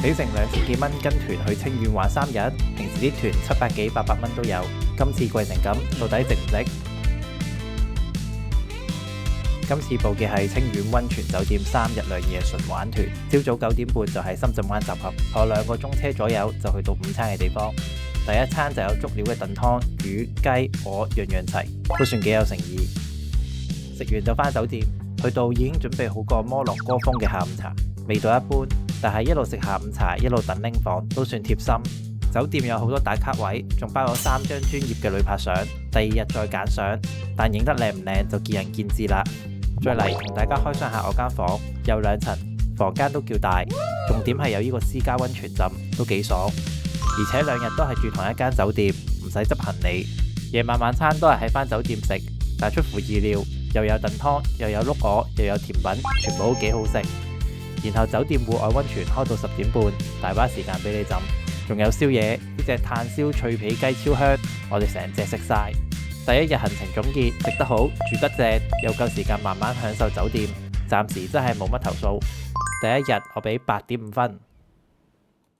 比成2000幾蚊跟團去清遠玩3日，平時啲團700幾800蚊都有，今次貴成咁，到底值唔值？今次報嘅係清遠溫泉酒店3日2夜純玩團，朝早9點半就喺深圳灣集合，坐2個鐘車左右就去到午餐嘅地方。第一餐就有足料嘅燉湯、魚、雞、鵝樣樣齊，都算幾有誠意。食完就返酒店，去到已經準備好個摩洛哥風嘅下午茶，味道一般，但係一路食下午茶一路等拎房都算貼心。酒店有好多打卡位，仲包咗3張專業嘅旅拍相，第2日再揀相，但影得靚唔靚就見仁見智啦。再嚟同大家開箱下我間房，有2層，房間都叫大，重點係有呢個私家溫泉浸，都幾爽。而且2日都係住同一間酒店，唔使執行李。夜晚晚餐都係喺返酒店食，但出乎意料，又有燉湯，又有碌鵝，又有甜品，全部都幾好食。然後酒店戶外溫泉開到10點半，大把時間俾你浸，仲有宵夜，呢隻炭燒脆皮雞超香，我哋成隻食晒。第1日行程總結：食得好，住得正，有夠時間慢慢享受酒店，暫時真係冇乜投訴。第1日我俾8.5分。